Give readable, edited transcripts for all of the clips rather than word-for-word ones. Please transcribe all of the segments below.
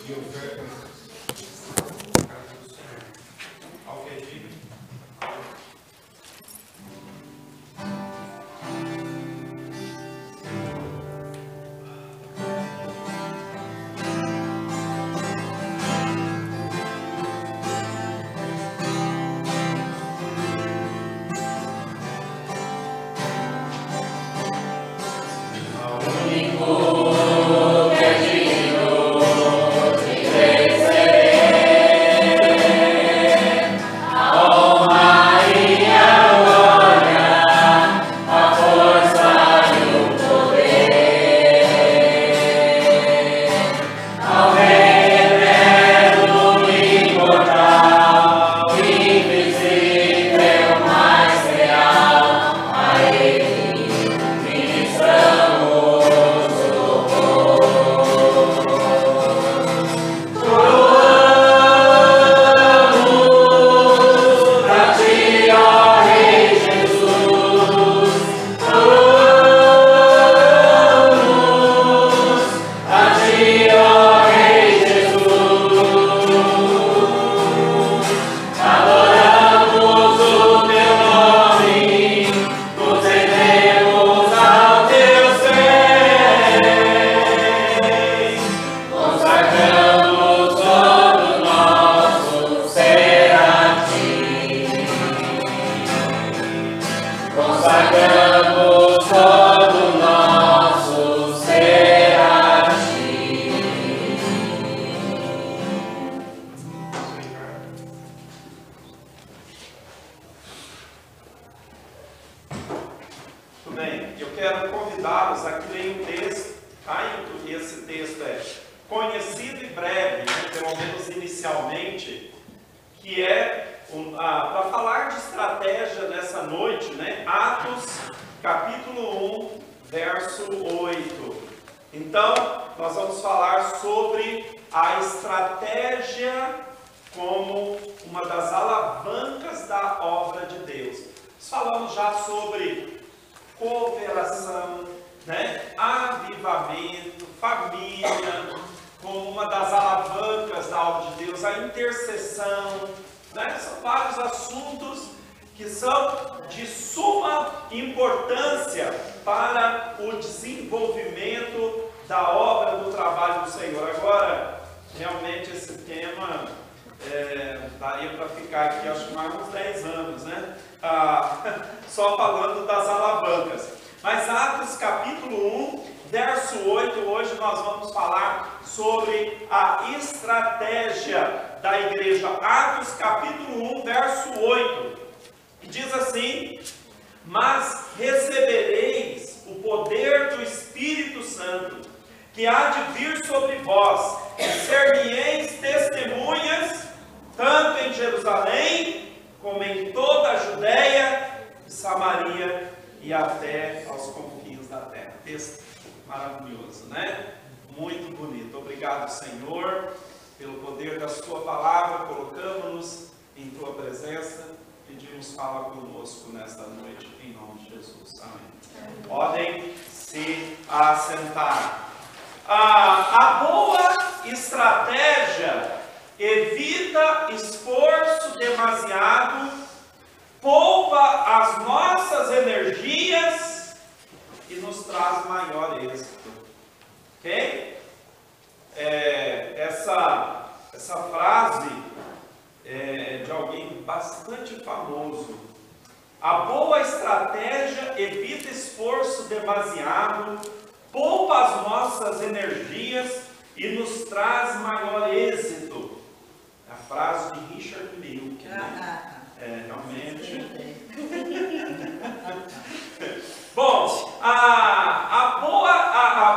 de ofertas na casa do Senhor. Alguém diga?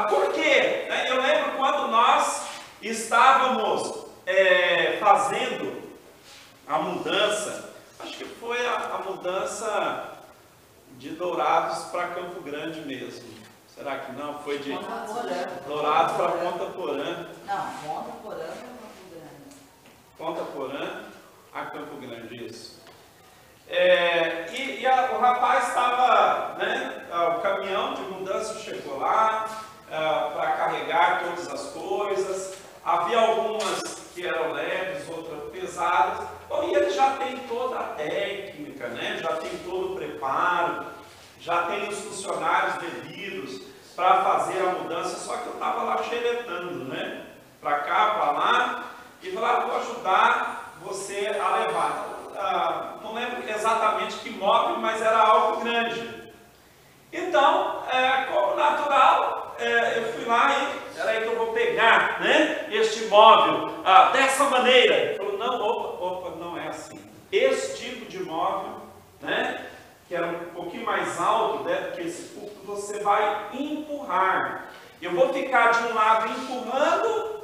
Por quê? Eu lembro quando nós estávamos fazendo a mudança, acho que foi a mudança de Dourados para Campo Grande mesmo. Será que não? Foi de Dourados para Ponta Porã. Não, Ponta Porã para Campo Grande. Ponta Porã a Campo Grande, isso. O rapaz estava, né, o caminhão de mudança chegou lá para carregar todas as coisas, havia algumas que eram leves, outras pesadas. Bom, e ele já tem toda a técnica, né? Já tem todo o preparo, já tem os funcionários devidos para fazer a mudança, só que eu estava lá xeretando, né? Para cá, para lá, e falei, vou ajudar você a levar. Não lembro exatamente que móvel, mas era algo grande. Então, como natural, eu fui lá e, peraí que eu vou pegar, né, este móvel dessa maneira. Ele falou, não, opa, não é assim. Esse tipo de móvel, né, que era um pouquinho mais alto, né, do que esse púlpito, você vai empurrar. Eu vou ficar de um lado empurrando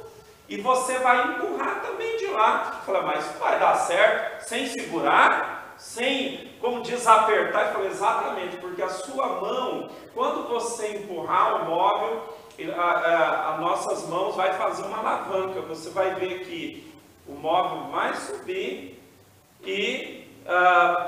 e você vai empurrar também de lá. Eu falei, mas vai dar certo sem segurar, sem, como diz, apertar? Eu falei, exatamente, porque a sua mão, quando você empurrar o móvel, as nossas mãos vai fazer uma alavanca. Você vai ver que o móvel vai subir e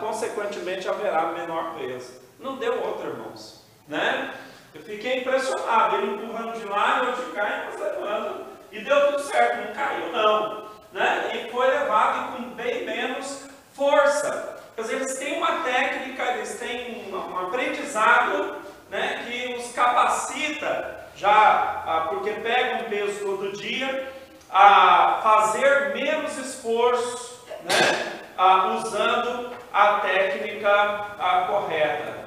consequentemente haverá menor peso. Não deu outra, irmãos, né? Eu fiquei impressionado, ele empurrando de lá, eu de cá e nós levando, e deu tudo certo, não caiu não, né? E foi levado com bem menos força. Quer dizer, eles têm uma técnica, eles têm um aprendizado, né, que os capacita já, porque pegam peso todo dia, a fazer menos esforço, né, usando a técnica correta.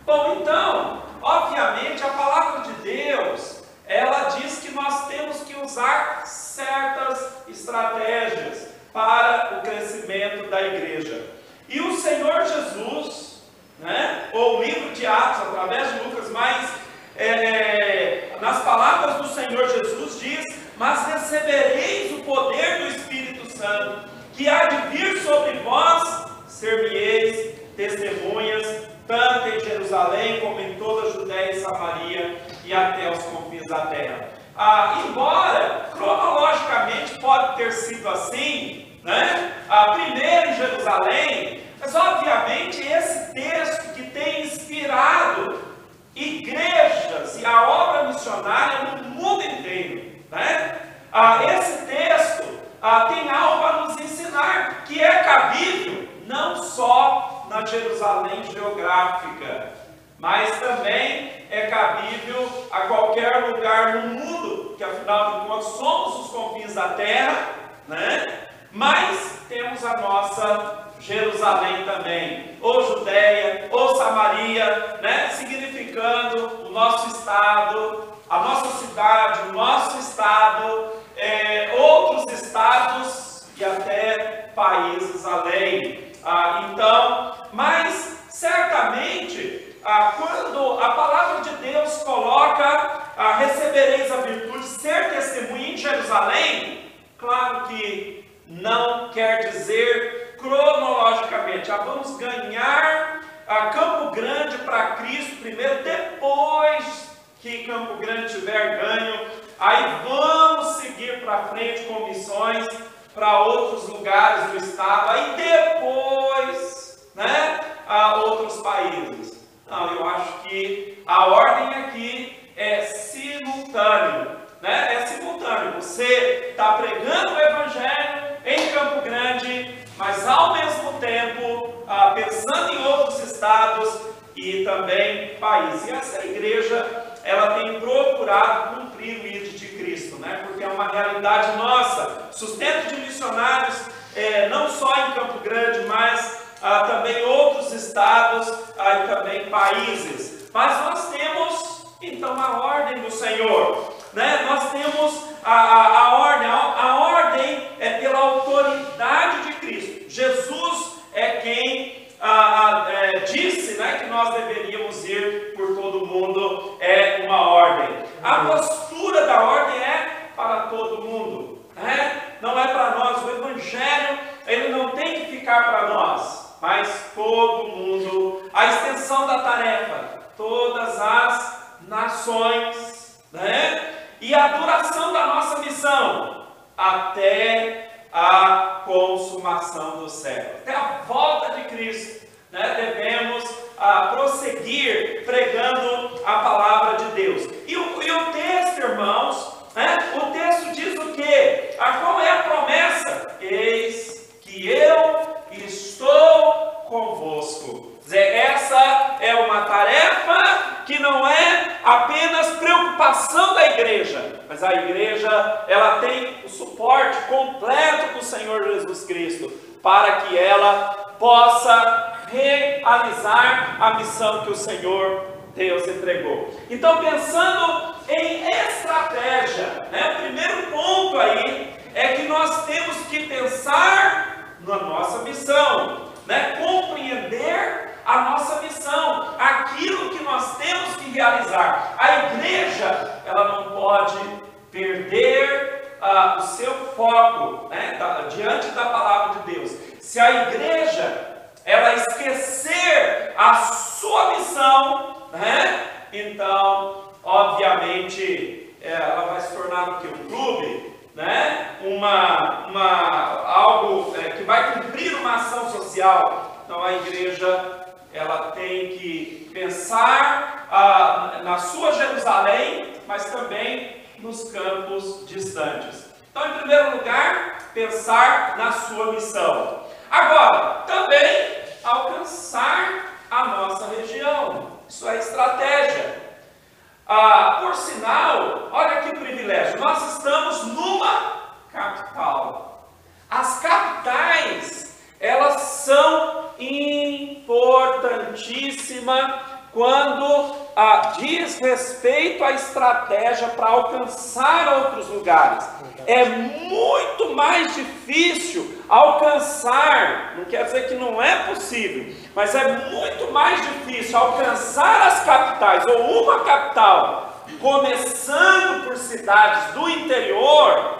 Bom, então, obviamente, a palavra de Deus, ela diz que nós temos que usar certas estratégias para o crescimento da igreja. E o Senhor Jesus, né, ou o livro de Atos, através de Lucas, mas nas palavras do Senhor Jesus diz, mas recebereis o poder do Espírito Santo, que há de vir sobre vós, ser-me-eis testemunhas, tanto em Jerusalém como em toda a Judéia e Samaria e até os confins da terra. Embora cronologicamente pode ter sido assim, né? Primeiro em Jerusalém, mas obviamente esse texto que tem inspirado igrejas e a obra missionária no mundo inteiro, né? Esse texto tem algo a nos ensinar, que é cabível não só na Jerusalém geográfica, mas também é cabível a qualquer lugar no mundo, que afinal de contas somos os confins da terra, né? Mas temos a nossa Jerusalém também, ou Judéia, ou Samaria, né? Significando o nosso estado, a nossa cidade, o nosso estado, outros estados e até países além. Então, mas certamente, quando a palavra de Deus coloca, recebereis a virtude, ser testemunha em Jerusalém, claro que não quer dizer cronologicamente, vamos ganhar Campo Grande para Cristo primeiro, depois que Campo Grande tiver ganho, aí vamos seguir para frente com missões para outros lugares do estado, aí depois, né, outros países. Não, eu acho que a ordem aqui é simultâneo, né? É simultâneo. Você está pregando o Evangelho em Campo Grande, mas ao mesmo tempo pensando em outros estados e também países. E essa igreja, ela tem procurado cumprir o ID de Cristo, né? Porque é uma realidade nossa. Sustento de missionários, não só em Campo Grande, mas também outros estados e também países. Mas nós temos, então, a ordem do Senhor, né? Nós temos a ordem é pela autoridade de Cristo. Jesus é quem disse, né, que nós deveríamos ir por todo mundo, é uma ordem. A postura da ordem é para todo mundo, né? Não é para nós. O Evangelho, ele não tem que ficar para nós, mas todo mundo. A extensão da tarefa, todas as nações, né? E a duração da nossa missão até a consumação do século, até a volta de Cristo, né? Devemos prosseguir pregando a palavra de Deus. E o texto, irmãos, né? O texto diz o quê? mas a igreja, ela tem o suporte completo do Senhor Jesus Cristo, para que ela possa realizar a missão que o Senhor Deus entregou. Então, pensando em estratégia, né, o primeiro ponto aí é que nós temos que pensar na nossa missão, né, compreender a nossa missão, aquilo que nós temos que realizar. A igreja, ela não pode perder o seu foco, né, diante da palavra de Deus. Se a igreja ela esquecer a sua missão, né, então, obviamente, ela vai se tornar o quê? Um clube, né, algo que vai cumprir uma ação social. Então, a igreja, ela tem que pensar na sua Jerusalém, mas também nos campos distantes. Então, em primeiro lugar, pensar na sua missão. Agora, também alcançar a nossa região. Isso é estratégia. Por sinal, olha que privilégio, nós estamos numa capital. As capitais, elas são importantíssimas quando diz respeito à estratégia para alcançar outros lugares. É muito mais difícil alcançar, não quer dizer que não é possível, mas é muito mais difícil alcançar as capitais, ou uma capital, começando por cidades do interior,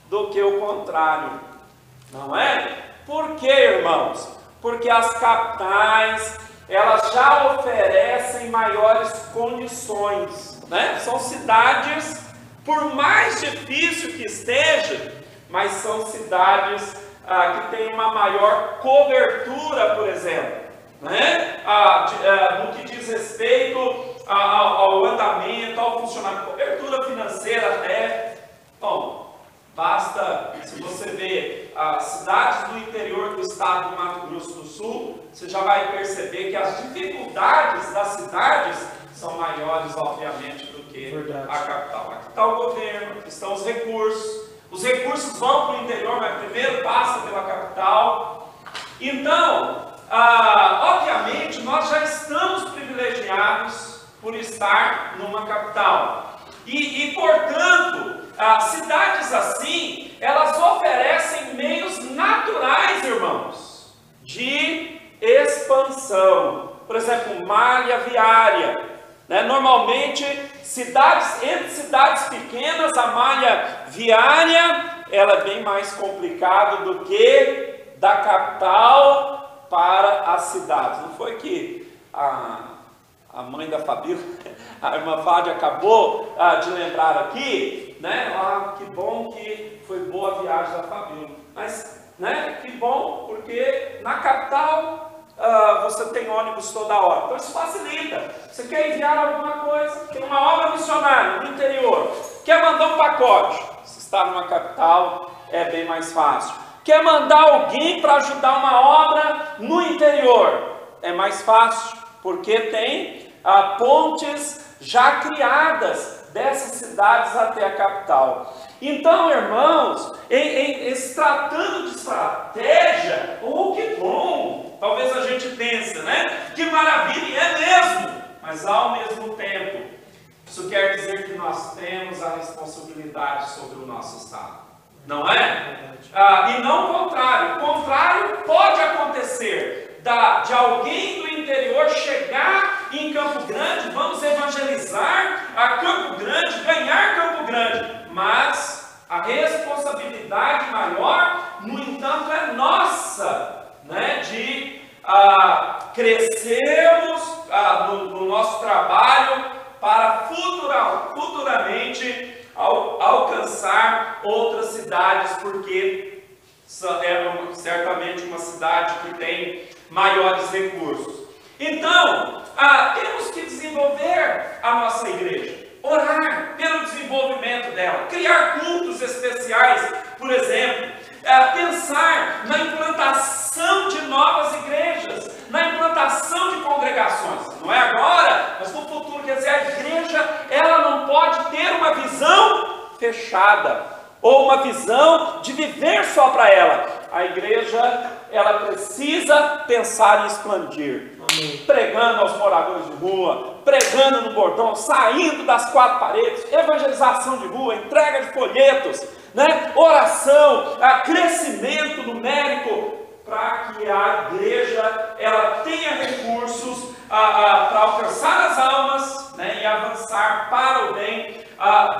do que o contrário, não é? Por quê, irmãos? Porque as capitais, elas já oferecem maiores condições, né? São cidades, por mais difícil que esteja, mas são cidades que têm uma maior cobertura, por exemplo, né? No que diz respeito ao andamento, ao funcionamento, cobertura financeira até. Bom, basta, se você ver as cidades do interior do estado do Mato Grosso do Sul, você já vai perceber que as dificuldades das cidades são maiores, obviamente, do que a capital. Aqui está o governo, aqui estão os recursos. Os recursos vão para o interior, mas primeiro passa pela capital. Então, obviamente, nós já estamos privilegiados por estar numa capital. E portanto, cidades assim, elas oferecem meios naturais, irmãos, de expansão. Por exemplo, malha viária. Né? Normalmente, entre cidades pequenas, a malha viária ela é bem mais complicada do que da capital para as cidades. Não foi que a mãe da Fabíola, a irmã Fádia, acabou de lembrar aqui, né? Que bom que foi boa a viagem da Fabíola. Mas, né? Que bom, porque na capital você tem ônibus toda hora. Então isso facilita. Você quer enviar alguma coisa, tem uma obra missionária no interior, quer mandar um pacote, se está numa capital, é bem mais fácil. Quer mandar alguém para ajudar uma obra no interior, é mais fácil, porque tem pontes já criadas dessas cidades até a capital. Então, irmãos, se tratando de estratégia, que bom! Talvez a gente pense, né? Que maravilha, é mesmo! Mas ao mesmo tempo, isso quer dizer que nós temos a responsabilidade sobre o nosso estado, não é? E não o contrário. O contrário pode acontecer de alguém do interior chegar em Campo Grande, vamos evangelizar a Campo Grande, ganhar Campo Grande, mas a responsabilidade maior, no entanto, é nossa, né, de crescermos no nosso trabalho para futuramente alcançar outras cidades, porque é certamente uma cidade que tem maiores recursos. Então, temos que desenvolver a nossa igreja, orar pelo desenvolvimento dela, criar cultos especiais, por exemplo, pensar na implantação de novas igrejas, na implantação de congregações. Não é agora, mas no futuro. Quer dizer, a igreja ela não pode ter uma visão fechada, ou uma visão de viver só para ela. A igreja, ela precisa pensar em expandir. Amém. Pregando aos moradores de rua, pregando no bordão, saindo das quatro paredes, evangelização de rua, entrega de folhetos, né? Oração, crescimento numérico, para que a igreja ela tenha recursos para alcançar as almas, né? E avançar para o bem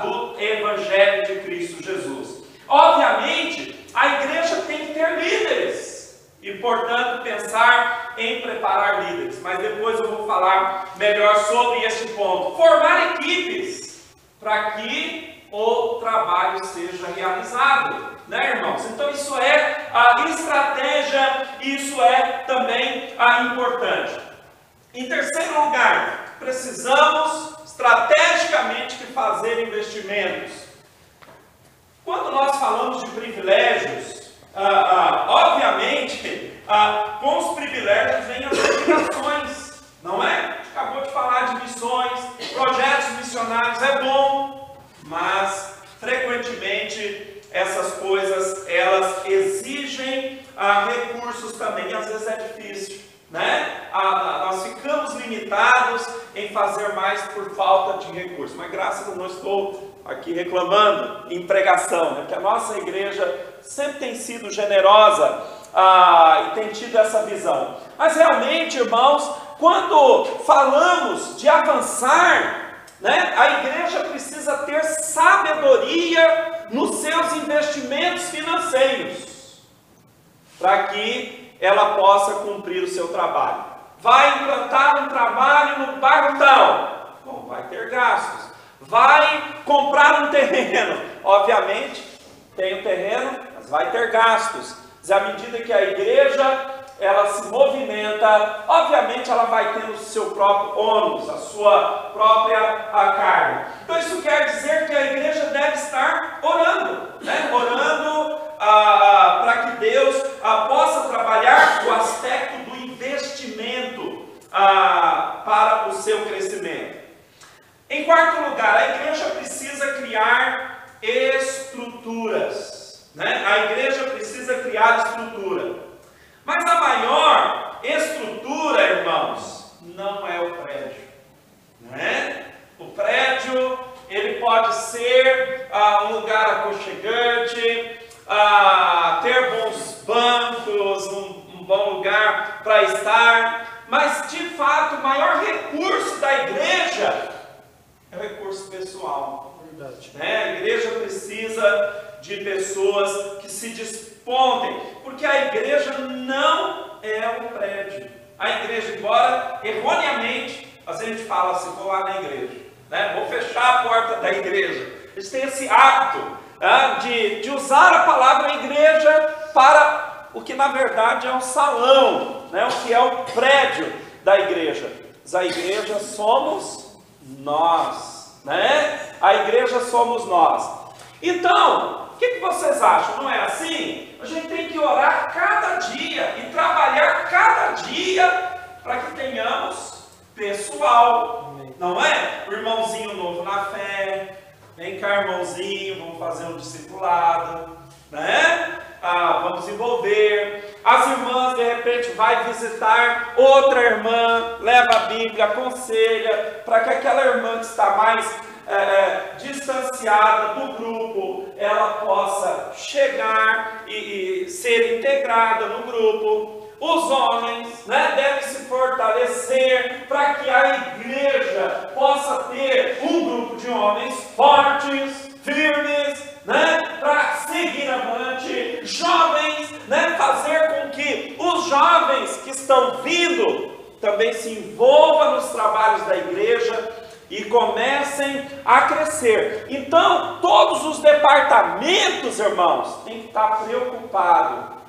do Evangelho de Cristo Jesus. Obviamente, a igreja tem que ter líderes e, portanto, pensar em preparar líderes. Mas depois eu vou falar melhor sobre este ponto. Formar equipes para que o trabalho seja realizado, né, irmãos? Então isso é a estratégia, isso é também importante. Em terceiro lugar, precisamos estrategicamente fazer investimentos. Quando nós falamos de privilégios, obviamente, com os privilégios vêm as obrigações, não é? A gente acabou de falar de missões, projetos missionários, é bom, mas frequentemente essas coisas, elas exigem recursos também, e às vezes é difícil, né? Nós ficamos limitados em fazer mais por falta de recursos, mas graças a Deus não estou aqui reclamando em pregação, né? Porque a nossa igreja sempre tem sido generosa e tem tido essa visão. Mas realmente, irmãos, quando falamos de avançar, né, a igreja precisa ter sabedoria nos seus investimentos financeiros, para que ela possa cumprir o seu trabalho. Vai implantar um trabalho no bairro tal, bom, vai ter gastos. Vai comprar um terreno, obviamente tem o terreno, mas vai ter gastos. Mas à medida que a igreja ela se movimenta, obviamente ela vai ter o seu próprio ônus, a sua própria carga. Então isso quer dizer que a igreja deve estar orando, né? Orando para que Deus possa trabalhar o aspecto do investimento para o seu crescimento. Em quarto lugar, a igreja precisa criar estruturas, né? A igreja precisa criar estrutura. Mas a maior estrutura, irmãos, não é o prédio, né? O prédio, ele pode ser um lugar aconchegante, ter bons bancos, um bom lugar para estar, mas de fato o maior recurso da igreja é o recurso pessoal. Verdade. Né? A igreja precisa de pessoas que se dispõem, porque a igreja não é um prédio. A igreja, embora erroneamente, às vezes a gente fala assim, vou lá na igreja, né? Vou fechar a porta da igreja. Eles têm esse hábito de usar a palavra igreja para o que na verdade é um salão, né? O que é o prédio da igreja. Mas a igreja somos nós, né? A igreja somos nós. Então, o que vocês acham? Não é assim? A gente tem que orar cada dia e trabalhar cada dia para que tenhamos pessoal, não é? O irmãozinho novo na fé, vem cá irmãozinho, vamos fazer um discipulado, né? Vamos envolver. As irmãs de repente vai visitar outra irmã, leva a Bíblia, aconselha, para que aquela irmã que está mais distanciada do grupo, ela possa chegar e ser integrada no grupo. Os homens, né, devem se fortalecer para que a igreja possa ter um grupo de homens fortes, firmes, né, para seguir avante. Jovens, né, fazer com que os jovens que estão vindo também se envolvam nos trabalhos da igreja e comecem a crescer. Então, todos os departamentos, irmãos, têm que estar preocupados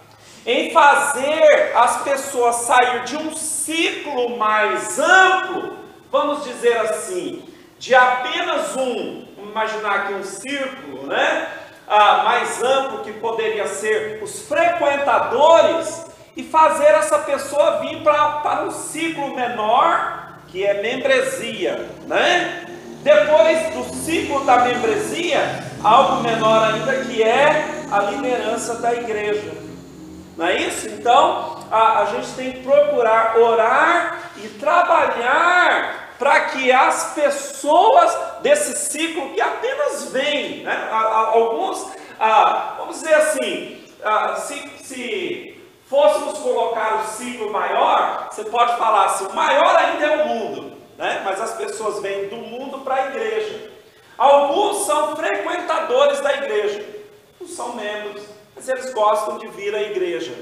em fazer as pessoas sair de um ciclo mais amplo, vamos dizer assim, de apenas vamos imaginar aqui um círculo, né? Mais amplo, que poderia ser os frequentadores, e fazer essa pessoa vir para um ciclo menor, que é membresia, né? Depois do ciclo da membresia, algo menor ainda, que é a liderança da igreja. Não é isso? Então, a gente tem que procurar orar e trabalhar para que as pessoas desse ciclo que apenas vem, né? Alguns, vamos dizer assim, se fôssemos colocar o ciclo maior, você pode falar assim, o maior ainda é o mundo, né? Mas as pessoas vêm do mundo para a igreja. Alguns são frequentadores da igreja, não são membros, mas eles gostam de vir à igreja.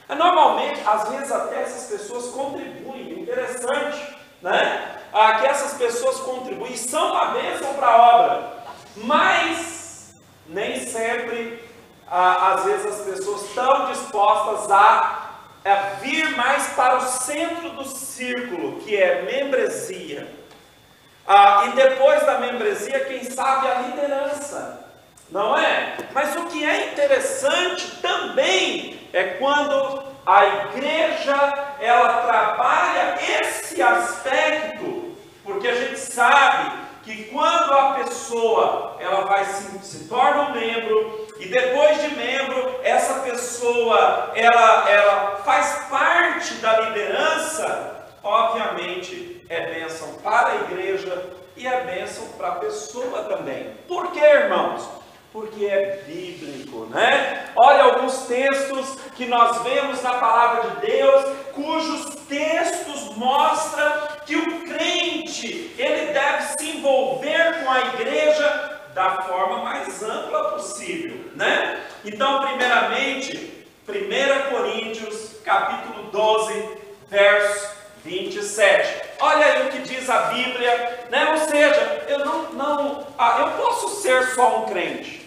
Normalmente, às vezes até essas pessoas contribuem, interessante, né? Que essas pessoas contribuem, são uma bênção para a obra, mas nem sempre, às vezes as pessoas estão dispostas a vir mais para o centro do círculo, que é membresia. E depois da membresia, quem sabe a liderança, não é? Mas o que é interessante também é quando a igreja, ela trabalha esse aspecto, porque a gente sabe que quando a pessoa, ela vai se torna um membro, e depois de membro, essa pessoa, ela faz parte da liderança, obviamente é bênção para a igreja e é bênção para a pessoa também. Por quê, irmãos? Porque é bíblico, né? Olha alguns textos que nós vemos na palavra de Deus, cujos textos mostram que o crente, ele deve se envolver com a igreja da forma mais ampla possível, né? Então, primeiramente, 1 Coríntios, capítulo 12, verso 27. Olha aí o que diz a Bíblia, né? Ou seja, eu posso ser só um crente,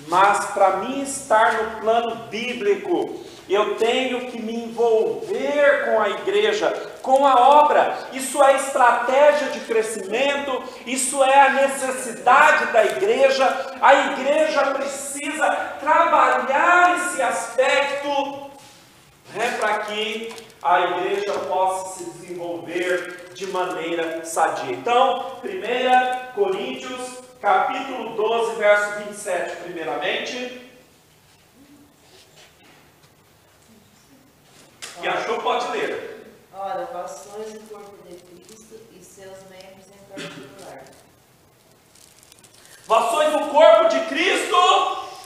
mas para mim estar no plano bíblico, eu tenho que me envolver com a igreja, com a obra. Isso é estratégia de crescimento, isso é a necessidade da igreja. A igreja precisa trabalhar esse aspecto, né, para que a igreja possa se desenvolver de maneira sadia. Então, 1 Coríntios, capítulo 12, verso 27, primeiramente. E achou, pode ler. Ora, vós sois o corpo de Cristo e seus membros em particular. Vós sois o corpo de Cristo,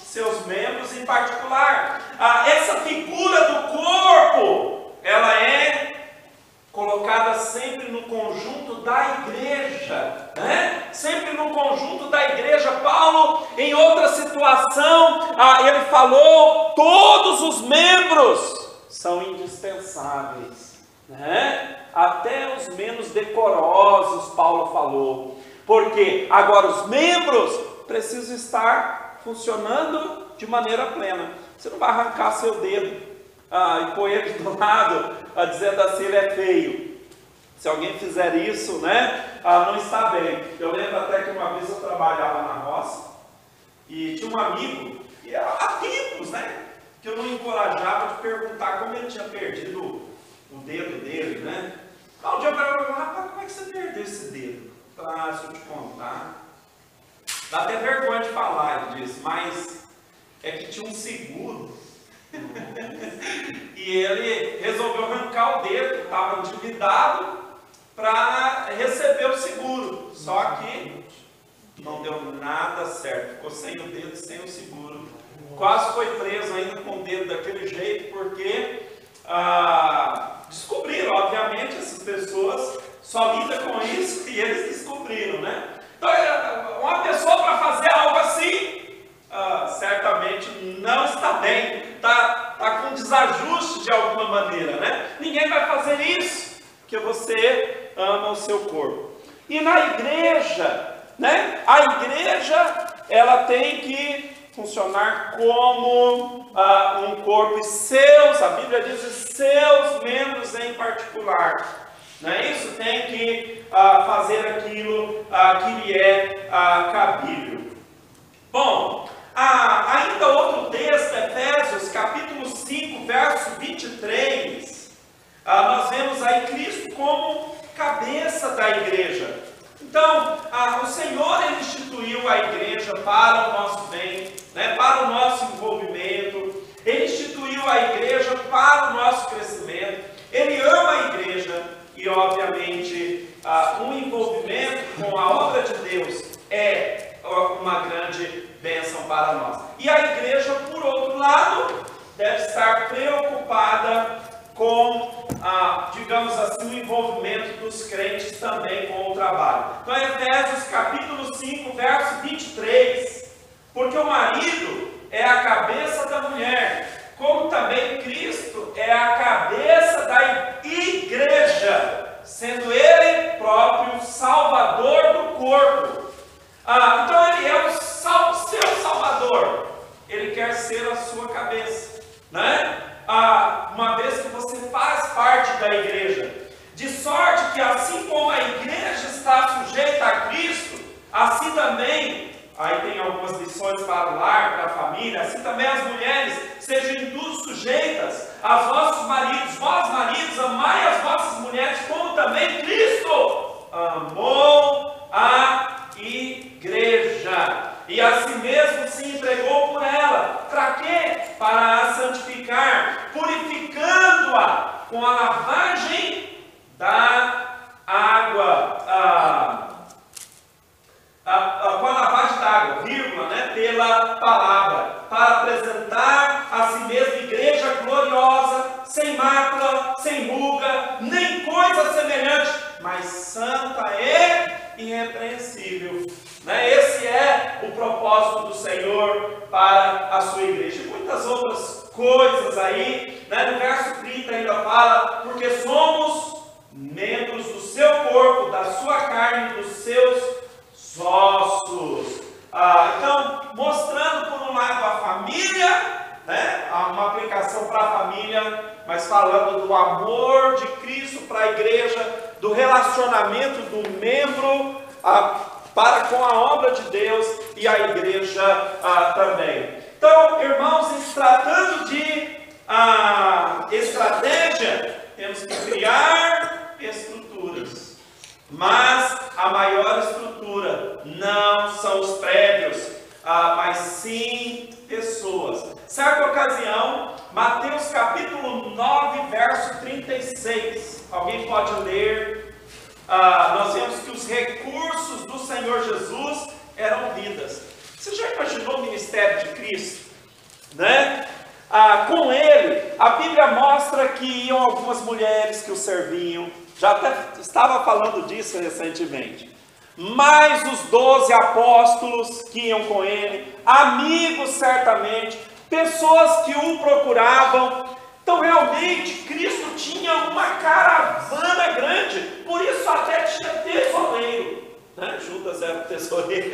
seus membros em particular. Essa figura do corpo, ela é colocada sempre no conjunto da igreja, né? Sempre no conjunto da igreja. Paulo, em outra situação, ele falou, todos os membros são indispensáveis, né? Até os menos decorosos, Paulo falou, porque agora os membros precisam estar funcionando de maneira plena. Você não vai arrancar seu dedo e pôr ele do lado, dizendo assim, ele é feio. Se alguém fizer isso, né, não está bem. Eu lembro até que uma vez eu trabalhava na roça e tinha um amigo, e há tempos, né, que eu não encorajava de perguntar como ele tinha perdido o dedo dele, né? Um dia eu perguntei, rapaz, como é que você perdeu esse dedo? Eu falei, se eu te contar, dá até vergonha de falar, ele disse, mas é que tinha um seguro. E ele resolveu arrancar o dedo, estava endividado para receber o seguro. Só que não deu nada certo, ficou sem o dedo e sem o seguro. Quase foi preso ainda com o dedo daquele jeito, porque descobriram, obviamente, essas pessoas só lidam com isso e eles descobriram, né? Então, uma pessoa para fazer algo assim, certamente não está bem, está com desajuste de alguma maneira, né? Ninguém vai fazer isso, porque você ama o seu corpo. E na igreja, né? A igreja, ela tem que funcionar como um corpo, e seus, a Bíblia diz, seus membros em particular. Não é isso? Tem que fazer aquilo que lhe é cabível. Bom, ainda outro texto, Efésios, capítulo 5, verso 23, nós vemos aí Cristo como cabeça da igreja. Então, o Senhor, ele instituiu a igreja para o nosso bem, né, para o nosso envolvimento. Ele instituiu a igreja para o nosso crescimento. Ele ama a igreja e, obviamente, um envolvimento com a obra de Deus é uma grande bênção para nós. E a igreja, por outro lado, deve estar preocupada com, digamos assim, o envolvimento dos crentes também com o trabalho. Então, Efésios capítulo 5, verso 23. Porque o marido é a cabeça da mulher, como também Cristo é a cabeça da igreja, sendo Ele próprio Salvador do corpo. Então Ele é o seu Salvador. Ele quer ser a sua cabeça, né? Uma vez que você faz parte da igreja, de sorte que assim como a igreja está sujeita a Cristo, assim também, aí tem algumas lições para o lar, para a família, assim também as mulheres sejam em tudo sujeitas aos vossos maridos. Vós, maridos, amai as vossas mulheres, como também Cristo amou a igreja e a si mesmo se entregou por ela. Para quê? Para a santificar, purificando-a com a lavagem da água, com a lavagem da água, vírgula, né, pela palavra, para apresentar a si mesma igreja gloriosa, sem mácula, sem ruga, nem coisa semelhante, mas santa e irrepreensível. Esse é o propósito do Senhor para a sua igreja. E muitas outras coisas aí, no verso 30 ainda fala, porque somos membros do seu corpo, da sua carne, dos seus ossos. Então, mostrando por um lado a família, uma aplicação para a família, mas falando do amor de Cristo para a igreja, do relacionamento do membro para com a obra de Deus e a igreja também. Então, irmãos, se tratando de estratégia, temos que criar estruturas. Mas a maior estrutura não são os prédios, mas sim pessoas. Certa ocasião, Mateus capítulo 9, verso 36. Alguém pode ler? Nós vemos que os recursos do Senhor Jesus eram vidas. Você já imaginou o ministério de Cristo? Com ele, a Bíblia mostra que iam algumas mulheres que o serviam. Já até estava falando disso recentemente. Mais os 12 apóstolos que iam com ele, amigos certamente, pessoas que o procuravam. Então realmente Cristo tinha uma caravana grande, por isso até tinha tesoureiro. Judas era o tesoureiro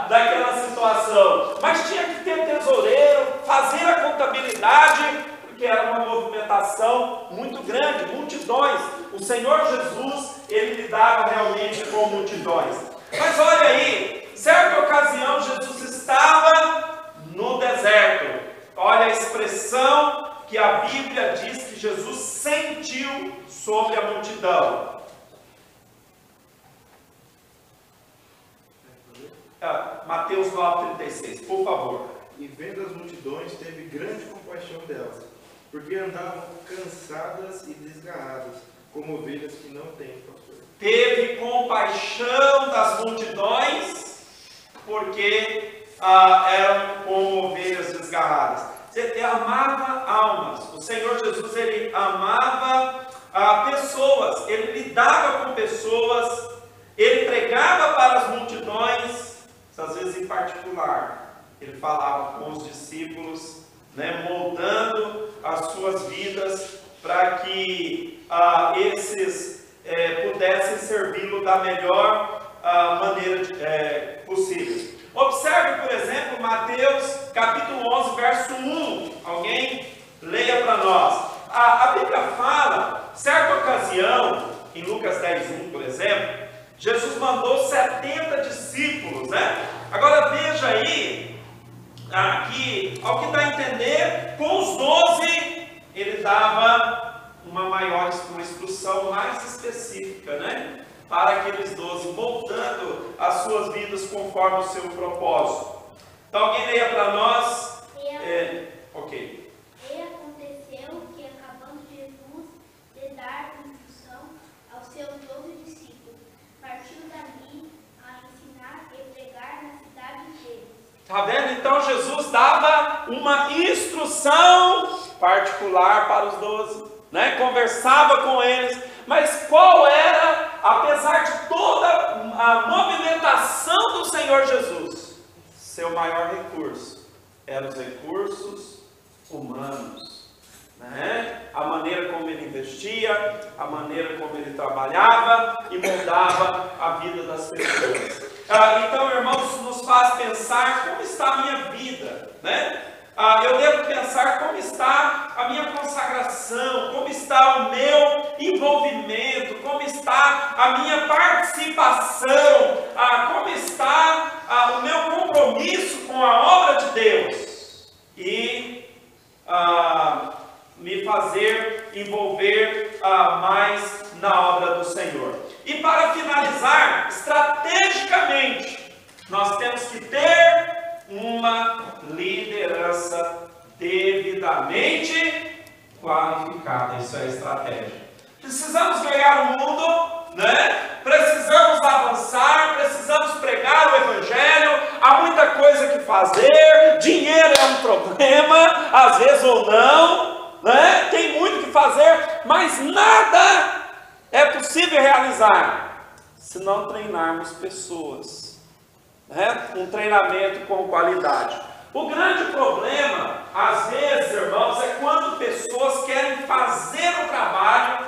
daquela situação. Mas tinha que ter tesoureiro, fazer a contabilidade, porque era uma movimentação muito grande, multidões. O Senhor Jesus, ele lidava realmente com multidões. Mas olha aí, certa ocasião Jesus estava no deserto. Olha a expressão que a Bíblia diz que Jesus sentiu sobre a multidão. Mateus 9,36, por favor. E vendo as multidões, teve grande compaixão delas, porque andavam cansadas e desgarradas, como ovelhas que não têm pastor. Teve compaixão das multidões, porque eram como ovelhas desgarradas. Ele amava almas. O Senhor Jesus, ele amava pessoas, ele lidava com pessoas, ele pregava para as multidões, às vezes em particular. Ele falava com os discípulos, moldando as suas vidas para que esses pudessem servi-lo da melhor maneira possível. Observe, por exemplo, Mateus capítulo 11, verso 1. Alguém leia para nós. A Bíblia fala, certa ocasião, em Lucas 10, 1, por exemplo, Jesus mandou 70 discípulos, Agora veja aí, aqui, ao que dá a entender, com os 12, ele dava uma instrução mais específica, para aqueles 12, moldando as suas vidas conforme o seu propósito. Então alguém leia para nós. Ok. E aconteceu que, acabando Jesus de dar instrução aos seus 12 discípulos, partiu dali a ensinar e pregar na cidade deles. Está vendo? Então Jesus dava uma instrução particular para os 12, né? Conversava com eles, mas qual era, apesar de toda a movimentação do Senhor Jesus, seu maior recurso eram os recursos humanos, né? A maneira como ele investia, a maneira como ele trabalhava e moldava a vida das pessoas. Então, irmãos, nos faz pensar como está a minha vida, né? Eu devo pensar como está a minha consagração, como está o meu envolvimento, como está a minha participação, como está o meu compromisso com a obra de Deus e me fazer envolver mais na obra do Senhor. E para finalizar, estrategicamente, nós temos que ter uma liderança devidamente qualificada. Isso é estratégia. Precisamos ganhar o mundo, né? Precisamos avançar, precisamos pregar o Evangelho. Há muita coisa que fazer. Dinheiro é um problema, às vezes ou não, né? Tem muito que fazer, mas nada é possível realizar se não treinarmos pessoas. Um treinamento com qualidade. O grande problema, às vezes, irmãos, é quando pessoas querem fazer o trabalho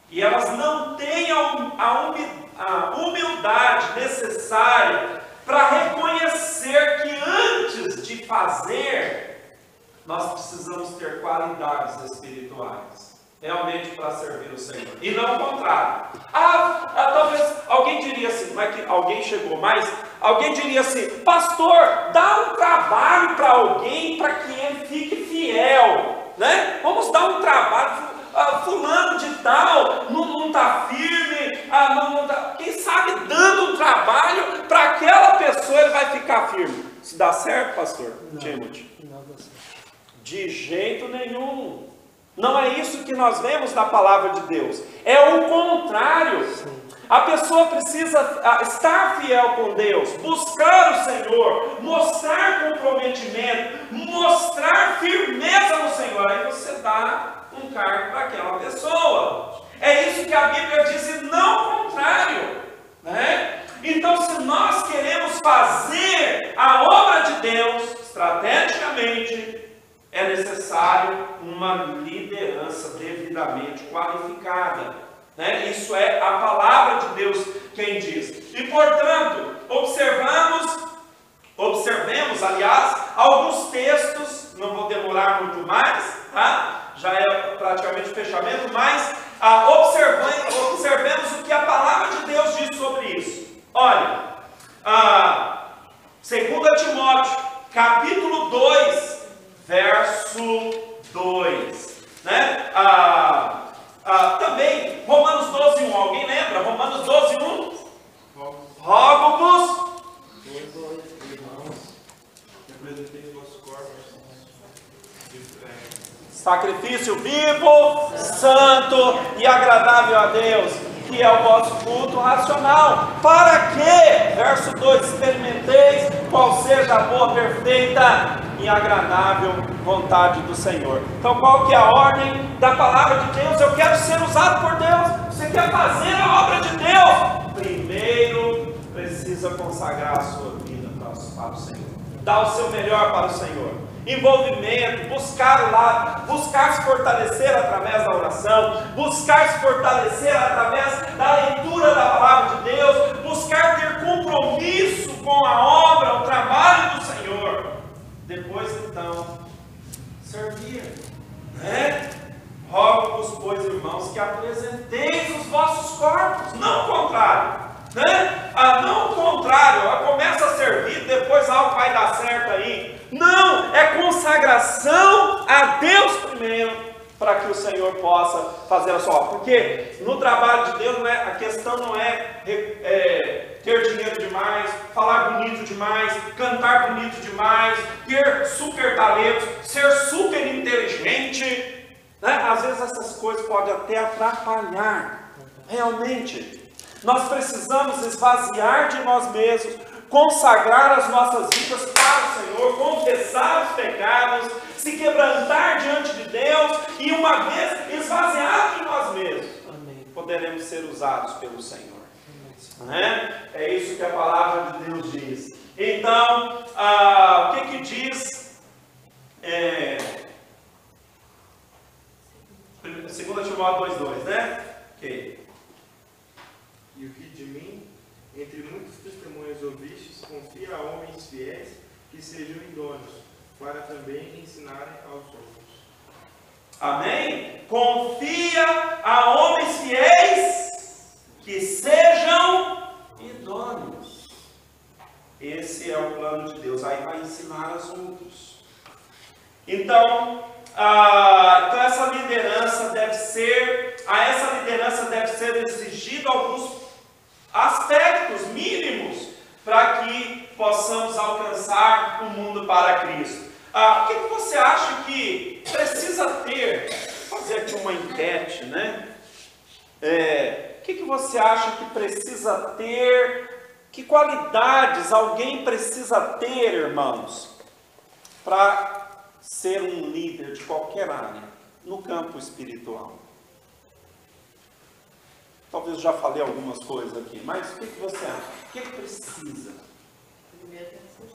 e elas não têm a humildade necessária para reconhecer que antes de fazer, nós precisamos ter qualidades espirituais. Realmente para servir o Senhor. E não o contrário. Talvez alguém diria assim, não é que alguém chegou mais, alguém diria assim, pastor, dá um trabalho para alguém para que ele fique fiel, né? Vamos dar um trabalho, fulano de tal, não está firme, não tá, quem sabe dando um trabalho para aquela pessoa ele vai ficar firme. Isso dá certo, pastor? Timothy? Não dá certo. De jeito nenhum. Não é isso que nós vemos na palavra de Deus. É o contrário. Sim. A pessoa precisa estar fiel com Deus, buscar o Senhor, mostrar comprometimento, mostrar firmeza no Senhor. Aí você dá um cargo para aquela pessoa. É isso que a Bíblia diz e não o contrário, né? Então, se nós queremos fazer a obra de Deus estrategicamente, é necessário uma liderança devidamente qualificada, né? Isso é a palavra de Deus quem diz. E, portanto, observemos, aliás, alguns textos, não vou demorar muito mais, tá? Já é praticamente fechamento, mas observemos o que a palavra de Deus diz sobre isso. Olha, 2 Timóteo, capítulo 2, verso 2, né? Também, Romanos 12, 1, alguém lembra? Romanos 12, 1? Rogo-vos, irmãos, apresentei os vossos corpos sacrifício vivo, santo e agradável a Deus, que é o vosso culto racional. Para que, verso 2, experimenteis qual seja a boa, perfeita e agradável vontade do Senhor. Então, qual que é a ordem da palavra de Deus? Eu quero ser usado por Deus. Você quer fazer a obra de Deus? Primeiro, precisa consagrar a sua vida para o Senhor. Dar o seu melhor para o Senhor. Envolvimento, buscar se fortalecer através da oração, buscar se fortalecer através da leitura da palavra de Deus, buscar ter compromisso com a obra, o trabalho do Senhor. Depois, então, servir, né? Rogo-vos, pois, irmãos, que apresenteis os vossos corpos, não o contrário, né? Não o contrário, começa a servir, depois algo vai dar certo aí. Não, é consagração a Deus primeiro, para que o Senhor Senhor possa fazer a sua obra. Porque no trabalho de Deus a questão não é ter dinheiro demais, falar bonito demais, cantar bonito demais, ter super talentos, ser super inteligente. Né? Às vezes essas coisas podem até atrapalhar. Realmente, nós precisamos esvaziar de nós mesmos, consagrar as nossas vidas para o Senhor, confessar os pecados, se quebrantar diante de Deus e uma vez esvaziados de nós mesmos, poderemos ser usados pelo Senhor. Né? É isso que a palavra de Deus diz. Então, o que diz 2 Timóteo 2,2, né? Ok. E o que de mim, entre muitos testemunhos ouvistes, confia a homens fiéis que sejam idôneos, para também ensinarem aos outros. Amém? Confia a homens fiéis que sejam idôneos. Esse é o plano de Deus. Aí vai ensinar aos outros. Então essa liderança deve ser, a essa liderança deve ser exigido alguns aspectos mínimos para que possamos alcançar o mundo para Cristo. O que você acha que precisa ter? Vou fazer aqui uma enquete, né? O que você acha que precisa ter? Que qualidades alguém precisa ter, irmãos, para ser um líder de qualquer área, no campo espiritual? Talvez já falei algumas coisas aqui, mas o que você acha? O que precisa? Primeiro tem que ser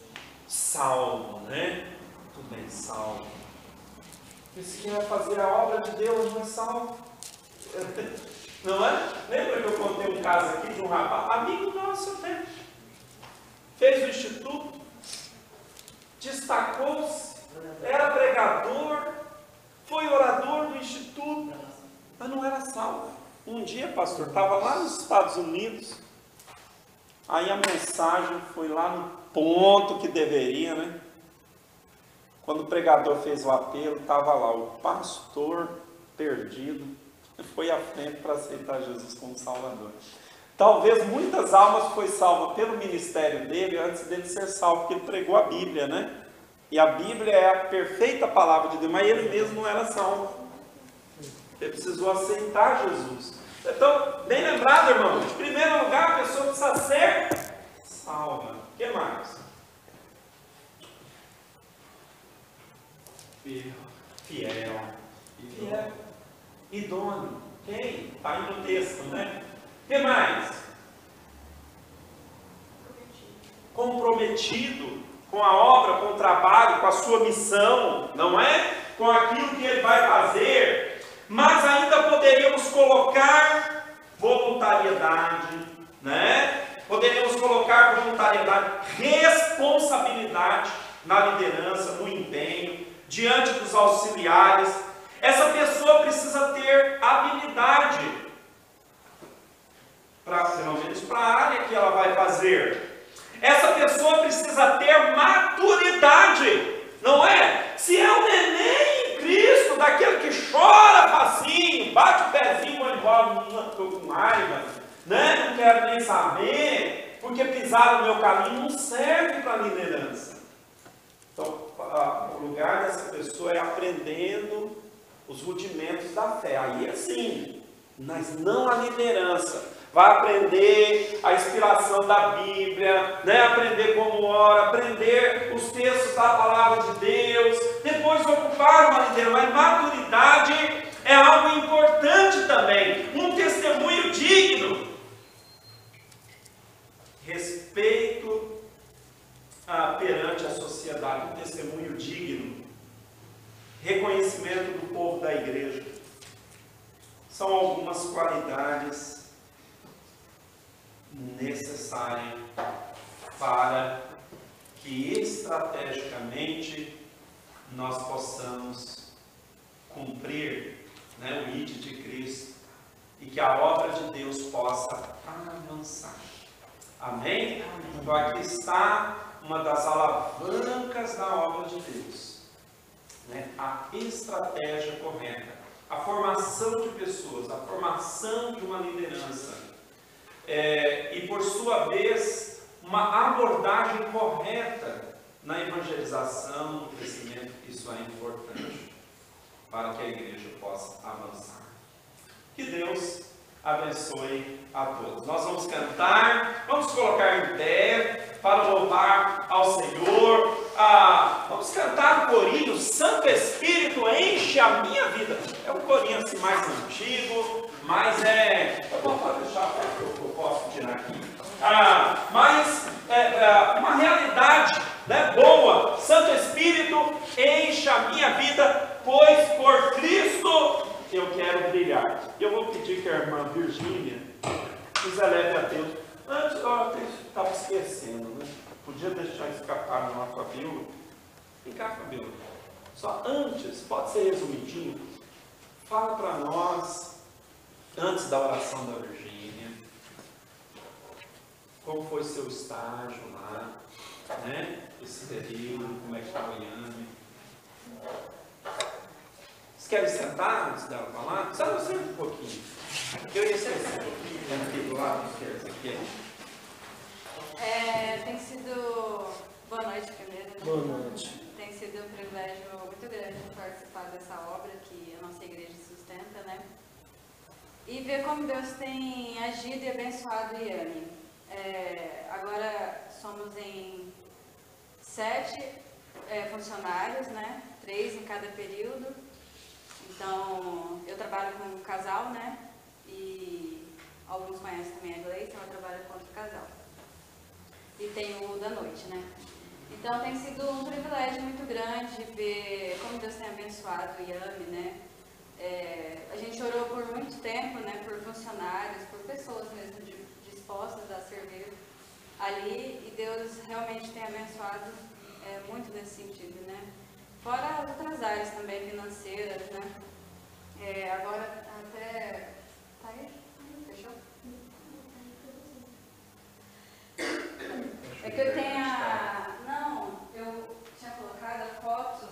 Salvo, né? Tudo bem, salvo. E se quer fazer a obra de Deus, não é salvo. Não é? Lembra que eu contei um caso aqui de um rapaz, amigo nosso até, fez o instituto, destacou-se, era pregador, foi orador do instituto, mas não era salvo. Um dia, pastor, estava lá nos Estados Unidos, aí a mensagem foi lá no ponto que deveria, né? Quando o pregador fez o apelo, estava lá o pastor perdido, foi à frente para aceitar Jesus como Salvador. Talvez muitas almas foi salva pelo ministério dele antes dele ser salvo, porque ele pregou a Bíblia, né? E a Bíblia é a perfeita palavra de Deus, mas ele mesmo não era salvo. Ele precisou aceitar Jesus. Então, bem lembrado, irmão, em primeiro lugar, a pessoa precisa ser salva. O que mais? Fiel. Idôneo. Quem? Está aí no texto, né? O que mais? Comprometido com a obra, com o trabalho, com a sua missão, não é? Com aquilo que ele vai fazer. Mas ainda poderíamos colocar voluntariedade, né? Poderíamos colocar voluntariedade, responsabilidade na liderança, no empenho, diante dos auxiliares. Essa pessoa precisa ter habilidade, pelo menos para a área que ela vai fazer. Essa pessoa precisa ter maturidade, não é? Se é um neném em Cristo, daquele que chora facinho, bate o pezinho, vai embora, estou com raiva, né? Não quero nem saber, porque pisaram no meu caminho, não serve para liderança. Então, o lugar dessa pessoa é aprendendo os rudimentos da fé. Aí é sim, mas não a liderança. Vai aprender a inspiração da Bíblia, né? Aprender como ora, aprender os textos da palavra de Deus, depois ocupar uma liderança. Mas maturidade é algo importante também, um testemunho digno. Respeito perante a sociedade, um testemunho digno. Reconhecimento do povo da igreja. São algumas qualidades necessárias para que estrategicamente nós possamos cumprir, né, o ID de Cristo e que a obra de Deus possa avançar. Amém? Então aqui está uma das alavancas da obra de Deus, né? A estratégia correta, a formação de pessoas, a formação de uma liderança. E por sua vez, uma abordagem correta na evangelização, no crescimento, isso é importante para que a igreja possa avançar. Que Deus abençoe a todos. Nós vamos cantar, vamos colocar em pé para louvar ao Senhor. Vamos cantar o corinho Santo Espírito enche a minha vida. É um corinho assim mais antigo, mas eu vou deixar eu posso tirar aqui. Mas uma realidade, né, boa. Santo Espírito enche a minha vida, pois por Cristo eu quero brilhar. Eu vou pedir que a irmã Virgínia nos eleve a Deus. Antes, eu estava esquecendo, né? Podia deixar escapar lá com a Bíblia. Vem cá, Fabíola. Só antes, pode ser resumidinho. Fala para nós, antes da oração da Virgínia, como foi seu estágio lá, né? Esse período, como é que estava o Iane. Vocês querem sentar antes dela falar? Só senta um pouquinho. Eu ia esquecer. Aqui do lado esquerdo, aqui. Tem sido... Boa noite primeiro. Né? Boa noite. Tem sido um privilégio muito grande participar dessa obra que a nossa igreja sustenta, né? E ver como Deus tem agido e abençoado o Iane. Agora somos em 7 funcionários, né? 3 em cada período. Então, eu trabalho com um casal, né? E alguns conhecem também a Gleice, ela trabalha com outro casal. E tem o da noite, né? Então, tem sido um privilégio muito grande ver como Deus tem abençoado o Iame, né? A gente orou por muito tempo, né? Por funcionários, por pessoas mesmo dispostas a servir ali. E Deus realmente tem abençoado muito nesse sentido, né? Fora as outras áreas também financeiras, né? Agora até... Tá aí? Fechou? É que eu tenho Não, eu tinha colocado a foto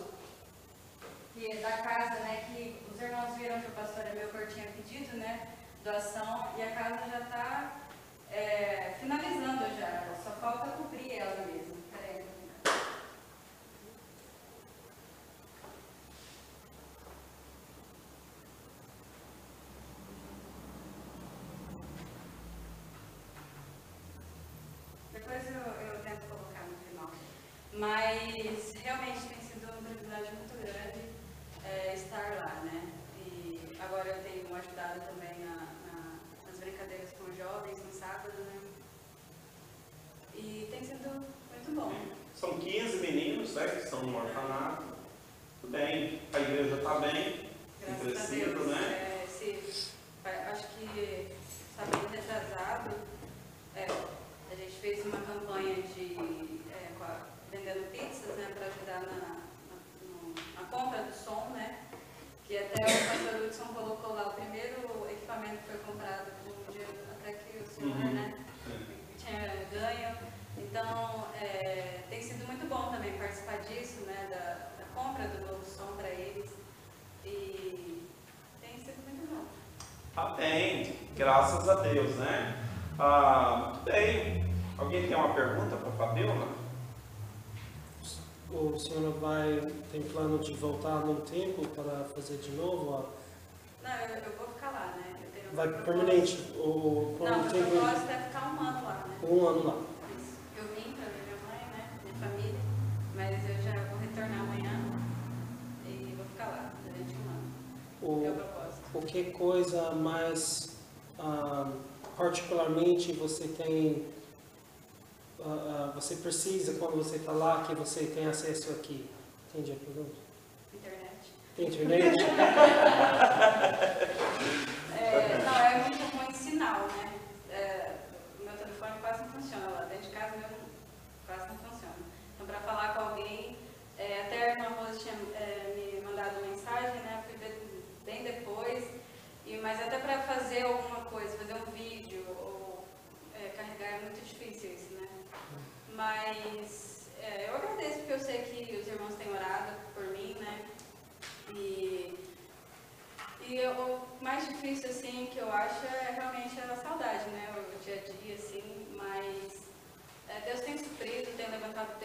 da casa, né? Que os irmãos viram que o pastor Amilcar tinha pedido, né? Doação, e a casa já está finalizando já. Só falta cobrir ela mesmo. Peraí. Depois eu tento colocar no final. Mas realmente tem sido um privilégio muito grande estar lá, né? E agora eu tenho ajudado também nas brincadeiras com os jovens no sábado, né? E tem sido muito bom. São 15 meninos, né, que estão no orfanato. Tudo bem, a igreja está bem, tem crescido, né? Acho que está bem retrasado. A gente fez uma campanha vendendo pizzas, né, para ajudar na compra do som, né? Que até o pastor Hudson colocou lá o primeiro equipamento que foi comprado com o dinheiro até que o senhor, né, tinha ganho. Então, tem sido muito bom também participar disso, né, da compra do novo som para eles. E tem sido muito bom. Amém. Graças a Deus, né? Muito bem. Alguém tem uma pergunta para a Fabíola? O senhor tem plano de voltar num tempo para fazer de novo? Não, eu vou ficar lá, né? Eu tenho Vai propósito. permanente? Não, o tempo? propósito é ficar 1 ano lá, né? 1 ano lá. Isso. Eu vim para ver minha mãe, né? Minha família, mas eu já vou retornar amanhã e vou ficar lá durante 1 ano. É o propósito. O que coisa mais particularmente você tem, você precisa quando você está lá, que você tem acesso aqui? Entendi a pergunta? Internet. Internet? Não, é muito ruim sinal, né? O meu telefone quase não funciona lá. Dentro de casa mesmo quase não funciona. Então, para falar com alguém, até a irmã Rose tinha me mandado mensagem, né? Fui ver bem depois. Mas até para fazer alguma coisa, fazer um vídeo ou carregar é muito difícil isso, né? Mas eu agradeço porque eu sei que os irmãos têm orado por mim, né? E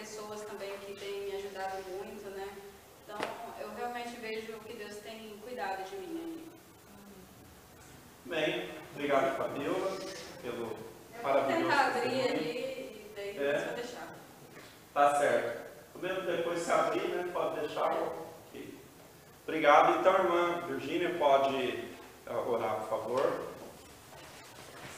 pessoas também que têm me ajudado muito, né? Então, eu realmente vejo que Deus tem cuidado de mim aí. Bem, obrigado, Fabiola, pelo Eu vou maravilhoso tentar abrir testemunho. ali e daí depois vou deixar. Tá certo. Mesmo depois se abrir, né? Pode deixar. Ok. Obrigado. Então, irmã Virgínia, pode orar, por favor.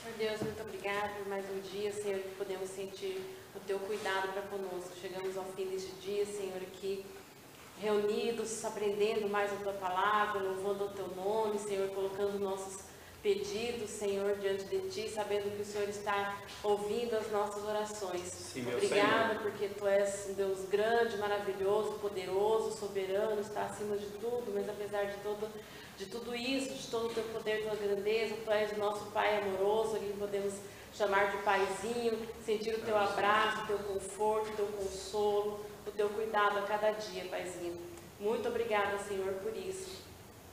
Senhor Deus, muito obrigado por mais um dia, Senhor, que podemos sentir o Teu cuidado para conosco. Chegamos ao fim deste dia, Senhor, aqui reunidos, aprendendo mais a Tua palavra, louvando o Teu nome, Senhor, colocando nossos pedidos, Senhor, diante de Ti, sabendo que o Senhor está ouvindo as nossas orações. Sim, meu Obrigada, Senhor. porque Tu és um Deus grande, maravilhoso, poderoso, soberano, está acima de tudo, mas apesar de tudo isso, de todo o Teu poder, Tua grandeza, Tu és o nosso Pai amoroso, a quem podemos chamar de Paizinho, sentir o Teu abraço, o Teu conforto, o Teu consolo, o Teu cuidado a cada dia, Paizinho. Muito obrigada, Senhor, por isso.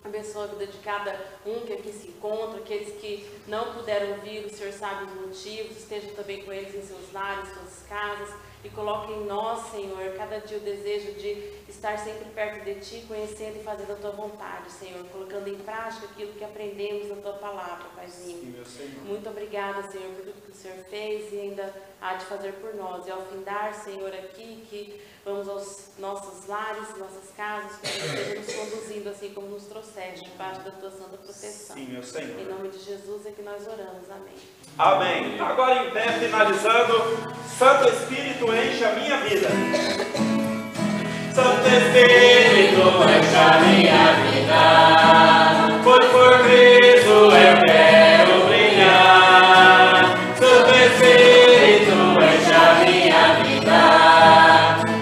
Abençoa a vida de cada um que aqui se encontra, aqueles que não puderam vir, o Senhor sabe os motivos, esteja também com eles em seus lares, suas casas, e coloque em nós, Senhor, cada dia o desejo de estar sempre perto de Ti, conhecendo e fazendo a Tua vontade, Senhor, colocando em prática aquilo que aprendemos na Tua palavra, Paizinho. Sim, meu Senhor. Muito obrigada, Senhor, por tudo que o Senhor fez e ainda há de fazer por nós. E ao findar, Senhor, aqui, que vamos aos nossos lares, nossas casas, que o Senhor esteja nos conduzindo assim como nos trouxeste, debaixo da Tua santa proteção. Sim, meu Em Senhor. nome de Jesus é que nós oramos. Amém. Amém. Agora em pé, finalizando. Santo Espírito, enche a minha vida. Santo Espírito, enche a minha vida. Pois por Cristo eu quero brilhar. Santo Espírito, enche a minha vida.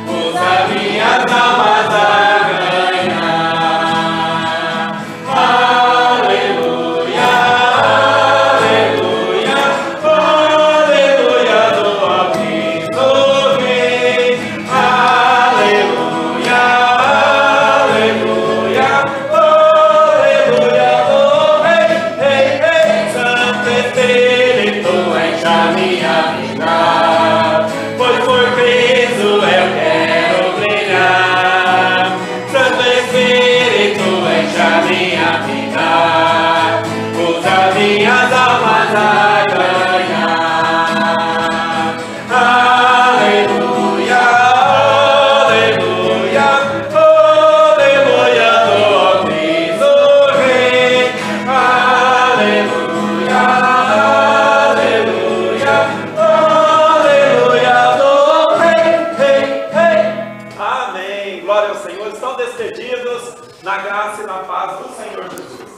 Usa minhas almas a ganhar. Aleluia, aleluia, aleluia, do ó Cristo Rei. Aleluia, aleluia, aleluia, do Rei, Rei, Rei. Santo Espírito, enche a minha vida, pois por Cristo eu quero brilhar. Santo Espírito, enche a minha vida, usa minhas almas a ganhar. Aleluia, aleluia, aleluia, do ó Cristo Rei. Aleluia, aleluia, aleluia, do Rei, Rei, Rei. Amém. Glória ao Senhor. Estão despedidos na graça e na paz do Senhor Jesus.